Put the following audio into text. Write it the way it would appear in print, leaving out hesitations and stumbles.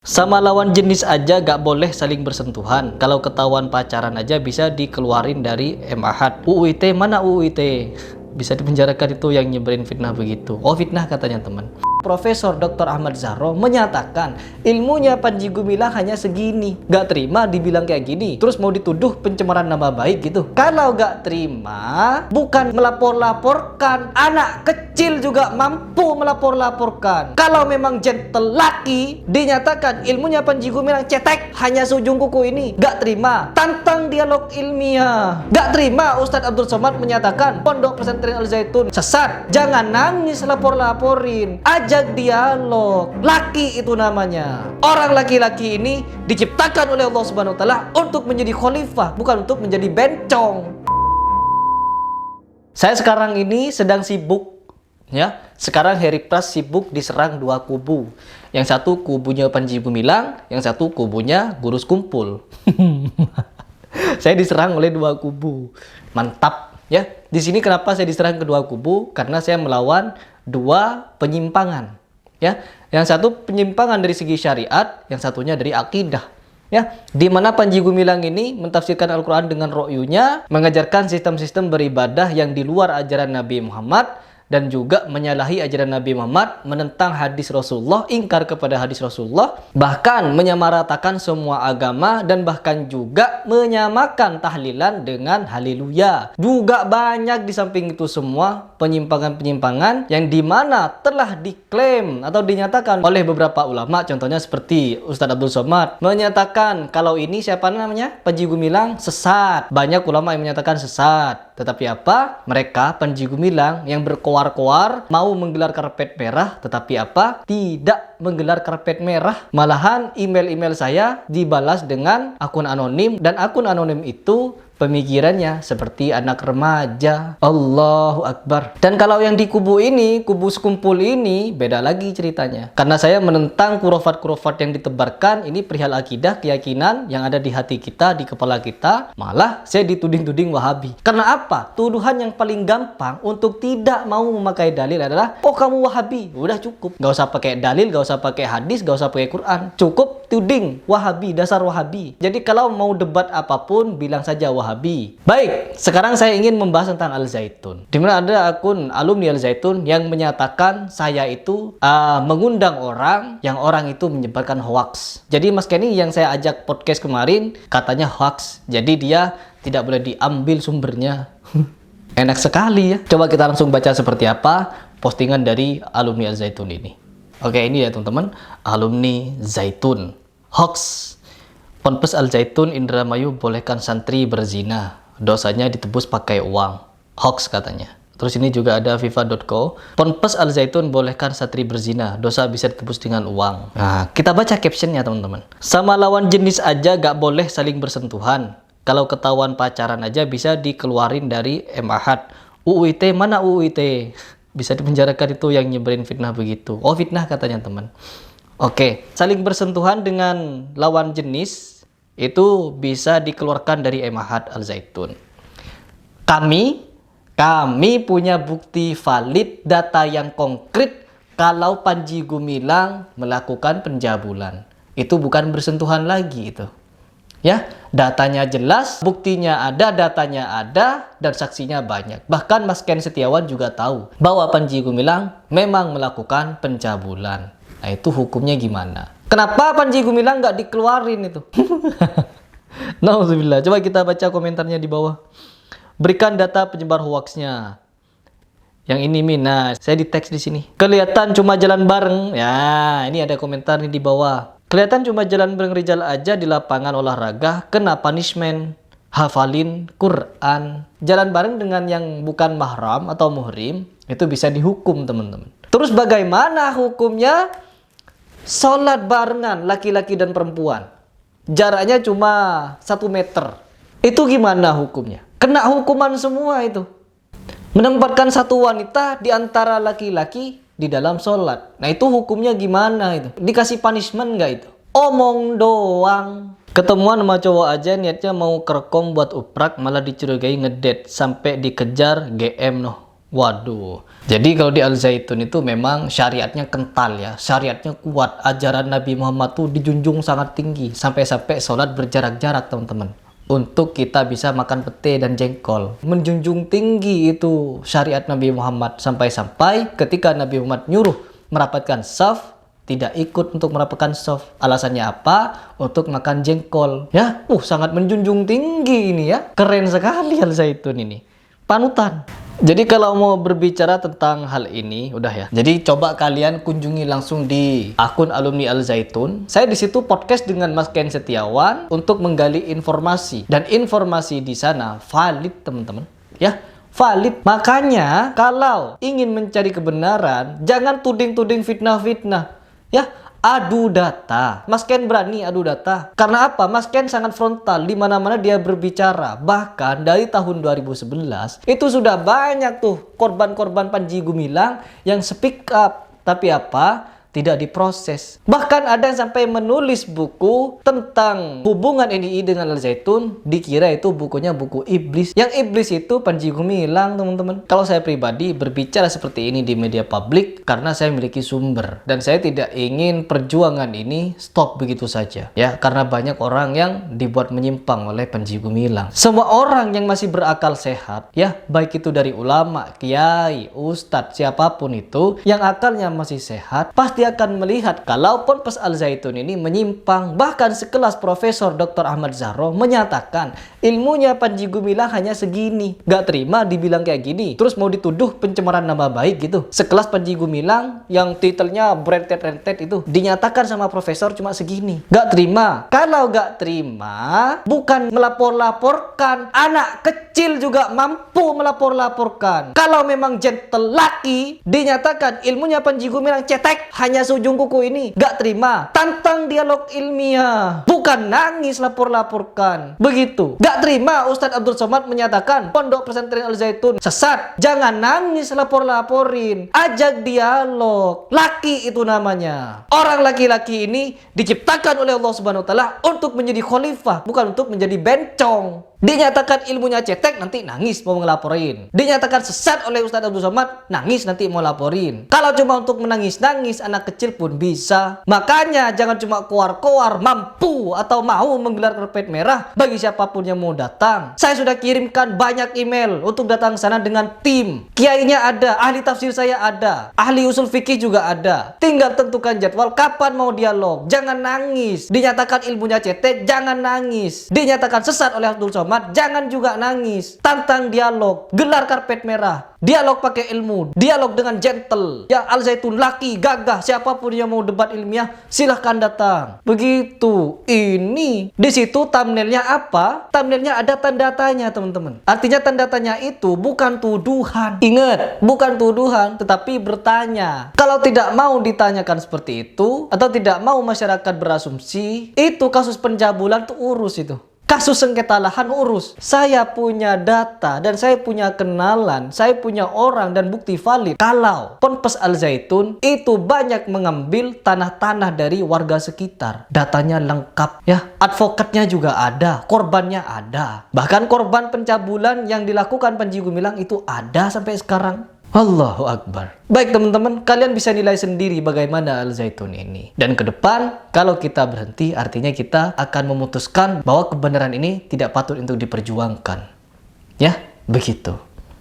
Sama lawan jenis aja gak boleh saling bersentuhan. Kalau ketahuan pacaran aja bisa dikeluarin dari MAHAT. UU ITE mana UU ITE? Bisa dipenjarakan itu yang nyebarin fitnah begitu. Oh, fitnah katanya teman. Profesor Dr. Ahmad Zahro menyatakan ilmunya Panji Gumilang hanya segini. Gak terima dibilang kayak gini. Terus mau dituduh pencemaran nama baik gitu. Kalau gak terima, bukan melapor-laporkan. Anak kecil juga mampu melapor-laporkan. Kalau memang gentle laki, dinyatakan ilmunya Panji Gumilang cetek hanya seujung kuku ini. Gak terima, tantang dialog ilmiah. Gak terima Ustadz Abdul Somad menyatakan Pondok Pesantren Al Zaitun sesat. Jangan nangis lapor-laporin. Ajak dialog. Laki itu namanya. Orang laki-laki ini diciptakan oleh Allah Subhanahu wa taala untuk menjadi khalifah, bukan untuk menjadi bencong. Saya sekarang ini sedang sibuk, ya. Sekarang Heri Pras sibuk diserang dua kubu. Yang satu kubunya Panji Gumilang, yang satu kubunya Gurus Kumpul. Saya diserang oleh dua kubu. Mantap, ya. Di sini kenapa saya diserang kedua kubu? Karena saya melawan dua penyimpangan, ya. Yang satu penyimpangan dari segi syariat, yang satunya dari akidah, ya. Di mana Panji Gumilang ini mentafsirkan Al-Qur'an dengan ro'yunya, mengajarkan sistem-sistem beribadah yang di luar ajaran Nabi Muhammad, dan juga menyalahi ajaran Nabi Muhammad, menentang hadis Rasulullah, ingkar kepada hadis Rasulullah, bahkan menyamaratakan semua agama, dan bahkan juga menyamakan tahlilan dengan haleluya. Juga banyak di samping itu semua penyimpangan-penyimpangan yang dimana telah diklaim atau dinyatakan oleh beberapa ulama, contohnya seperti Ustadz Abdul Somad menyatakan kalau ini siapa namanya? Panji Gumilang sesat. Banyak ulama yang menyatakan sesat. Tetapi apa? Mereka Panji Gumilang yang berkoar-koar mau menggelar karpet merah, tetapi apa? Tidak menggelar karpet merah. Malahan email-email saya dibalas dengan akun anonim, dan akun anonim itu pemikirannya seperti anak remaja. Allahu Akbar. Dan kalau yang di kubu ini, kubu sekumpul ini, beda lagi ceritanya. Karena saya menentang kurofat-kurofat yang ditebarkan, ini perihal akidah, keyakinan yang ada di hati kita, di kepala kita. Malah saya dituding-tuding Wahabi. Karena apa? Tuduhan yang paling gampang untuk tidak mau memakai dalil adalah, oh kamu Wahabi. Udah cukup. Gak usah pakai dalil, gak usah pakai hadis, gak usah pakai Quran. Cukup tuding Wahabi, dasar Wahabi. Jadi kalau mau debat apapun, bilang saja Wahabi. Baik, sekarang saya ingin membahas tentang Al Zaitun. Dimana ada akun alumni Al Zaitun yang menyatakan saya itu mengundang orang yang orang itu menyebarkan hoax. Jadi Mas Kenny yang saya ajak podcast kemarin katanya hoax. Jadi dia tidak boleh diambil sumbernya. Enak sekali ya. Coba kita langsung baca seperti apa postingan dari alumni Al Zaitun ini. Oke, ini ya teman-teman, alumni Zaitun. Hoax. Ponpes Al Zaitun Indramayu bolehkan santri berzina, dosanya ditebus pakai uang. Hoax katanya. Terus ini juga ada viva.co. Ponpes Al Zaitun bolehkan santri berzina, dosa bisa ditebus dengan uang. Nah, kita baca captionnya teman-teman. Sama lawan jenis aja gak boleh saling bersentuhan. Kalau ketahuan pacaran aja bisa dikeluarin dari MAHAT. UU ITE mana UU ITE? Bisa dipenjarakan itu yang nyebarin fitnah begitu. Oh, fitnah katanya teman. Oke, saling bersentuhan dengan lawan jenis itu bisa dikeluarkan dari MAHAT Al Zaitun. Kami punya bukti valid, data yang konkret kalau Panji Gumilang melakukan pencabulan. Itu bukan bersentuhan lagi itu. Ya, datanya jelas, buktinya ada, datanya ada, dan saksinya banyak. Bahkan Mas Ken Setiawan juga tahu bahwa Panji Gumilang memang melakukan pencabulan. Nah, itu hukumnya gimana? Kenapa Panji Gumilang nggak dikeluarin itu? Nauzubillah. Coba kita baca komentarnya di bawah. Berikan data penyebar hoaxnya. Yang ini Mina, saya di teks di sini. Kelihatan cuma jalan bareng. Ya, ini ada komentar nih di bawah. Kelihatan cuma jalan bareng Rijal aja di lapangan olahraga, kena punishment. Hafalin Quran. Jalan bareng dengan yang bukan mahram atau muhrim, itu bisa dihukum teman-teman. Terus bagaimana hukumnya? Sholat barengan laki-laki dan perempuan, jaraknya cuma 1 meter. Itu gimana hukumnya? Kena hukuman semua itu. Menempatkan satu wanita di antara laki-laki di dalam sholat. Nah itu hukumnya gimana itu? Dikasih punishment nggak itu? Omong doang. Ketemuan sama cowok aja niatnya mau kerekom buat uprak, malah dicurigai ngedate sampai dikejar GM noh. Waduh. Jadi kalau di Al Zaitun itu memang syariatnya kental ya. Syariatnya kuat. Ajaran Nabi Muhammad tuh dijunjung sangat tinggi. Sampai-sampai sholat berjarak-jarak teman-teman. Untuk kita bisa makan pete dan jengkol. Menjunjung tinggi itu syariat Nabi Muhammad. Sampai-sampai ketika Nabi Muhammad nyuruh merapatkan saf, tidak ikut untuk merapatkan saf. Alasannya apa? Untuk makan jengkol. Ya, sangat menjunjung tinggi ini ya. Keren sekali Al Zaitun ini. Panutan. Jadi kalau mau berbicara tentang hal ini, udah ya. Jadi coba kalian kunjungi langsung di akun alumni Al Zaitun. Saya di situ podcast dengan Mas Ken Setiawan untuk menggali informasi, dan informasi di sana valid teman-teman. Ya, valid. Makanya kalau ingin mencari kebenaran, jangan tuding-tuding fitnah-fitnah. Ya, adu data. Mas Ken berani adu data. Karena apa? Mas Ken sangat frontal di mana-mana dia berbicara. Bahkan dari tahun 2011 itu sudah banyak tuh korban-korban Panji Gumilang yang speak up. Tapi apa? Tidak diproses. Bahkan ada yang sampai menulis buku tentang hubungan NII dengan Al Zaitun, dikira itu bukunya buku iblis. Yang iblis itu Panji Gumilang, teman-teman. Kalau saya pribadi berbicara seperti ini di media publik karena saya memiliki sumber, dan saya tidak ingin perjuangan ini stop begitu saja. Ya, karena banyak orang yang dibuat menyimpang oleh Panji Gumilang. Semua orang yang masih berakal sehat, ya, baik itu dari ulama, kiai, ustadz, siapapun itu, yang akalnya masih sehat, pasti akan melihat kalau Ponpes Al Zaitun ini menyimpang. Bahkan sekelas Profesor Dr. Ahmad Zahro menyatakan ilmunya Panji Gumilang hanya segini. Gak terima dibilang kayak gini, terus mau dituduh pencemaran nama baik gitu. Sekelas Panji Gumilang yang titelnya berentet-rentet itu dinyatakan sama profesor cuma segini. Gak terima. Kalau gak terima, bukan melapor-laporkan, anak kecil juga mampu melapor-laporkan. Kalau memang gentle laki, dinyatakan ilmunya Panji Gumilang cetek, hanya seujung kuku ini. Gak terima. Tantang dialog ilmiah. Bukan nangis lapor-laporkan. Begitu. Gak terima Ustadz Abdul Somad menyatakan Pondok Pesantren Al Zaitun sesat. Jangan nangis lapor-laporin. Ajak dialog. Laki itu namanya. Orang laki-laki ini diciptakan oleh Allah Subhanahu wa taala untuk menjadi khalifah, bukan untuk menjadi bencong. Dinyatakan ilmunya cetek, nanti nangis mau ngelaporin. Dinyatakan sesat oleh Ustadz Abdul Somad, nangis nanti mau laporin. Kalau cuma untuk menangis-nangis, anak kecil pun bisa. Makanya jangan cuma koar-koar mampu atau mau menggelar karpet merah bagi siapapun yang mau datang. Saya sudah kirimkan banyak email untuk datang sana dengan tim. Kiainya ada, ahli tafsir saya ada, ahli usul fikih juga ada. Tinggal tentukan jadwal kapan mau dialog. Jangan nangis. Dinyatakan ilmunya cetek, jangan nangis. Dinyatakan sesat oleh Abdul Somad, jangan juga nangis. Tantang dialog, gelar karpet merah, dialog pakai ilmu, dialog dengan gentle. Ya, Al Zaitun laki, gagah, siapapun yang mau debat ilmiah silahkan datang. Begitu. Ini di situ thumbnailnya apa? Thumbnailnya ada tanda tanya, teman-teman. Artinya tanda tanya itu bukan tuduhan. Ingat, bukan tuduhan, tetapi bertanya. Kalau tidak mau ditanyakan seperti itu, atau tidak mau masyarakat berasumsi, itu kasus pencabulan tuh urus itu. Kasus sengketa lahan urus. Saya punya data dan saya punya kenalan, saya punya orang dan bukti valid. Kalau Ponpes Al Zaitun itu banyak mengambil tanah-tanah dari warga sekitar. Datanya lengkap ya. Advokatnya juga ada, korbannya ada. Bahkan korban pencabulan yang dilakukan Panji Gumilang itu ada sampai sekarang. Allahu Akbar. Baik teman-teman, kalian bisa nilai sendiri bagaimana Al Zaitun ini. Dan ke depan, kalau kita berhenti, artinya kita akan memutuskan bahwa kebenaran ini tidak patut untuk diperjuangkan. Ya, begitu.